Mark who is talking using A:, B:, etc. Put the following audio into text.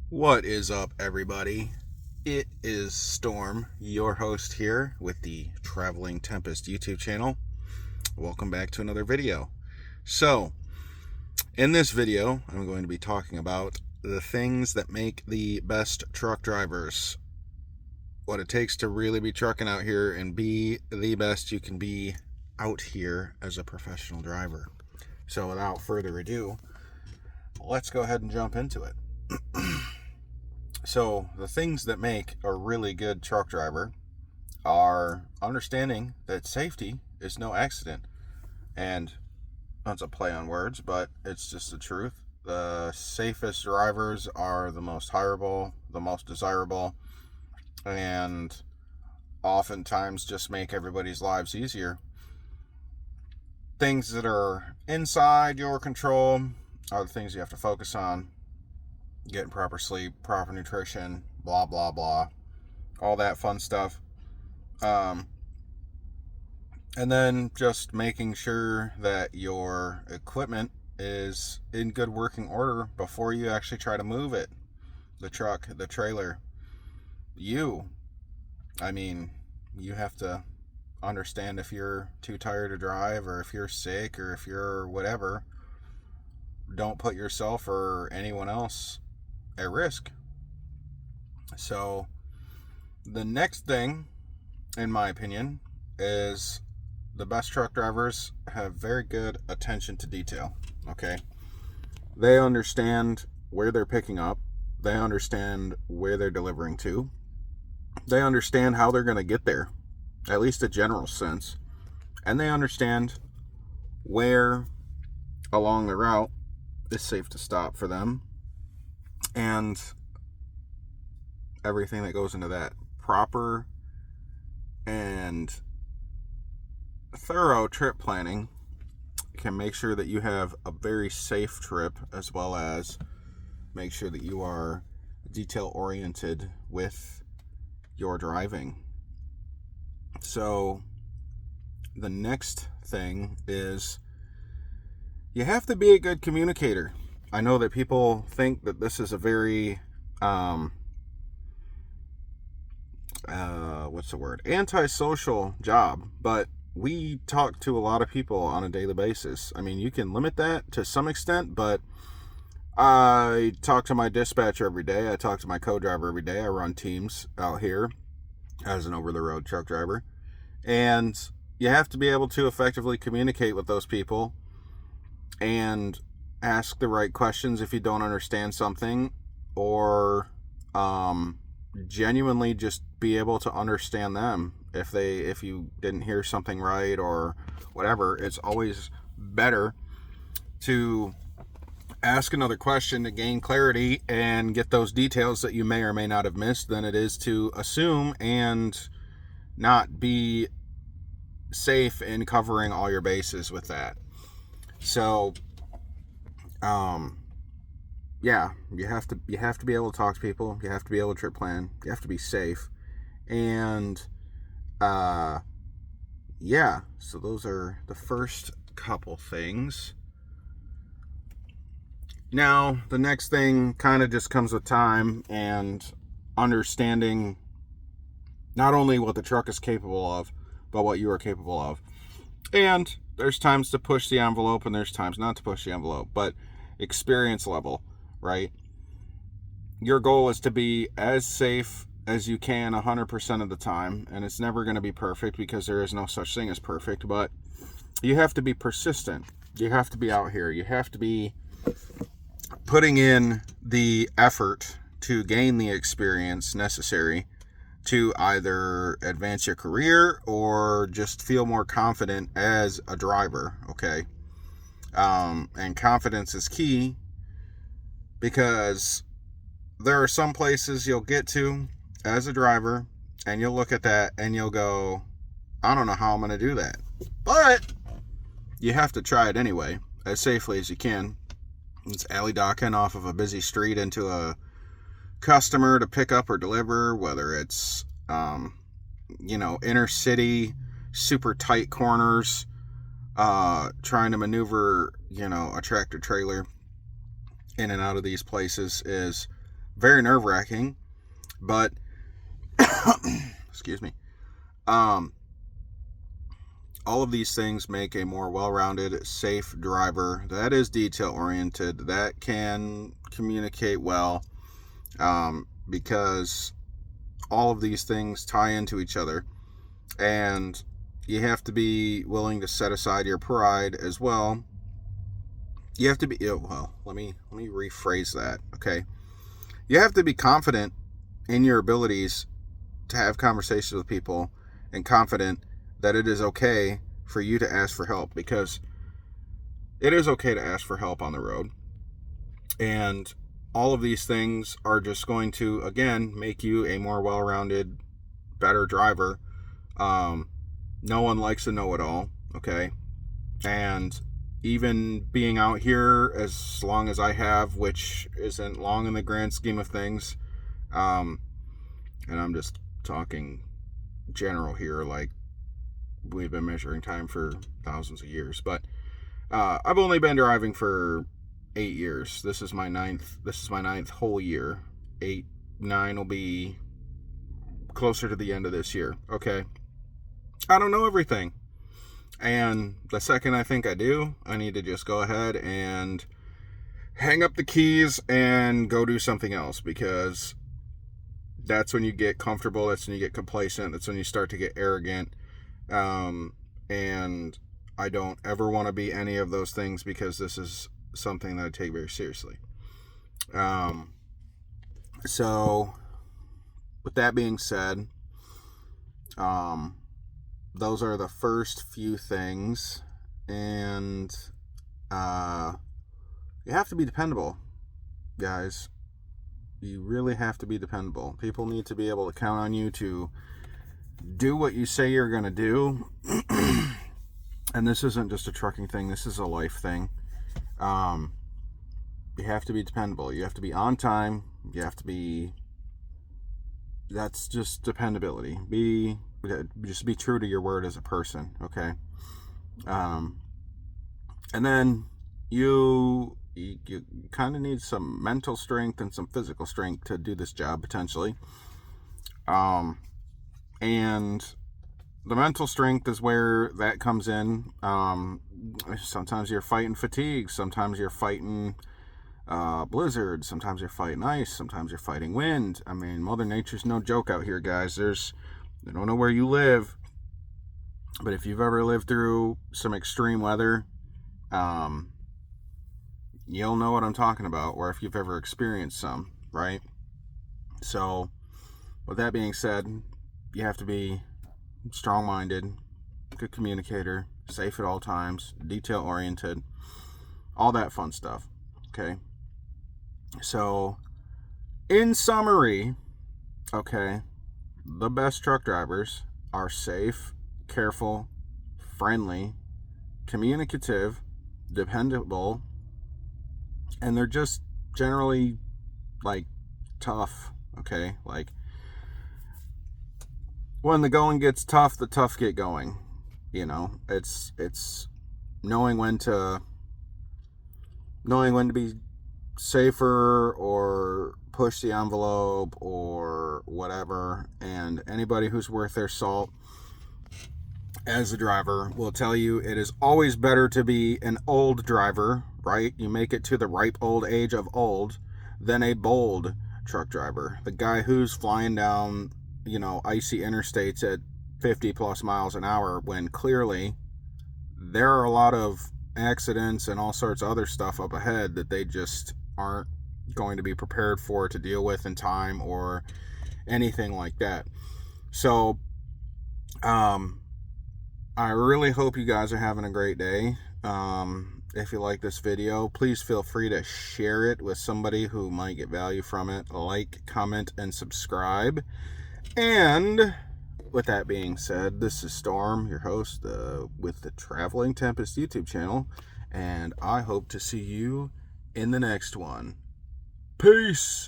A: What is up, everybody? It is Storm, your host here with the Traveling Tempest YouTube channel. Welcome back to another video. So, in this video, I'm going to be talking about the things that make the best truck drivers. What it takes to really be trucking out here and be the best you can be out here as a professional driver. So, without further ado, let's go ahead and jump into it. So the things that make a really good truck driver are understanding that safety is no accident. And that's a play on words, but it's just the truth. The safest drivers are the most hireable, the most desirable, and oftentimes just make everybody's lives easier. Things that are inside your control are the things you have to focus on. Getting proper sleep, proper nutrition, blah, blah, blah. All that fun stuff. And then just making sure that your equipment is in good working order before you actually try to move it. The truck, the trailer. You have to understand if you're too tired to drive, or if you're sick, or if you're whatever. Don't put yourself or anyone else at risk. So the next thing, in my opinion, is the best truck drivers have very good attention to detail. Okay, they understand where they're picking up, they understand where they're delivering to, they understand how they're going to get there, at least a general sense, and they understand where along the route is safe to stop for them, and everything that goes into that. Proper and thorough trip planning can make sure that you have a very safe trip, as well as make sure that you are detail oriented with your driving. So the next thing is you have to be a good communicator. I know that people think that this is a very, antisocial job, but we talk to a lot of people on a daily basis. I mean, you can limit that to some extent, but I talk to my dispatcher every day. I talk to my co-driver every day. I run teams out here as an over-the-road truck driver. And you have to be able to effectively communicate with those people and ask the right questions if you don't understand something, or genuinely just be able to understand them if you didn't hear something right or whatever. It's always better to ask another question to gain clarity and get those details that you may or may not have missed than it is to assume and not be safe in covering all your bases with that. So yeah, you have to be able to talk to people, you have to be able to trip plan, you have to be safe, and yeah, so those are the first couple things. Now, the next thing kind of just comes with time and understanding not only what the truck is capable of, but what you are capable of. And there's times to push the envelope and there's times not to push the envelope, but experience level, right? Your goal is to be as safe as you can 100% of the time, and it's never going to be perfect because there is no such thing as perfect, but you have to be persistent. You have to be out here. You have to be putting in the effort to gain the experience necessary to either advance your career or just feel more confident as a driver, okay? And confidence is key, because there are some places you'll get to as a driver and you'll look at that and you'll go, I don't know how I'm going to do that. But you have to try it anyway, as safely as you can. It's alley docking off of a busy street into a customer to pick up or deliver, whether it's, inner city, super tight corners, trying to maneuver, a tractor trailer in and out of these places is very nerve-wracking, but excuse me. All of these things make a more well-rounded, safe driver that is detail-oriented, that can communicate well, because all of these things tie into each other, and you have to be willing to set aside your pride as well. You have to be, well, let me rephrase that, okay? You have to be confident in your abilities to have conversations with people, and confident that it is okay for you to ask for help, because it is okay to ask for help on the road. And all of these things are just going to, again, make you a more well-rounded, better driver. No one likes a know-it-all, okay? And even being out here as long as I have, which isn't long in the grand scheme of things, and I'm just talking general here, like we've been measuring time for thousands of years, but I've only been driving for 8 years. This is my ninth whole year. 8, 9 will be closer to the end of this year. Okay, I don't know everything, and the second I think I do, I need to just go ahead and hang up the keys and go do something else, because that's when you get comfortable, that's when you get complacent, that's when you start to get arrogant. And I don't ever want to be any of those things, because this is something that I take very seriously. So with that being said, those are the first few things, and you have to be dependable, guys. You really have to be dependable. People need to be able to count on you to do what you say you're going to do. And this isn't just a trucking thing, this is a life thing. You have to be dependable. You have to be on time. You have to be, that's just dependability. Just be true to your word as a person, okay? And then you kind of need some mental strength and some physical strength to do this job, potentially. And the mental strength is where that comes in. Sometimes you're fighting fatigue, sometimes you're fighting blizzard, sometimes you're fighting ice, sometimes you're fighting wind. I mean, Mother Nature's no joke out here, guys. I don't know where you live, but if you've ever lived through some extreme weather, you'll know what I'm talking about, or if you've ever experienced some, right? So with that being said, you have to be strong-minded, good communicator, safe at all times, detail-oriented, all that fun stuff, okay? So in summary, okay, the best truck drivers are safe, careful, friendly, communicative, dependable, and they're just generally, like, tough, okay? Like, when the going gets tough, the tough get going. You know, it's knowing when to be safer or push the envelope or whatever. And anybody who's worth their salt as a driver will tell you it is always better to be an old driver, right? You make it to the ripe old age of old, than a bold truck driver. The guy who's flying down, icy interstates at 50 plus miles an hour, when clearly there are a lot of accidents and all sorts of other stuff up ahead that they just aren't going to be prepared for to deal with in time or anything like that. So I really hope you guys are having a great day. If you like this video, please feel free to share it with somebody who might get value from it. Like, comment, and subscribe. And with that being said, this is Storm, your host with the Traveling Tempest YouTube channel, and I hope to see you in the next one. Peace!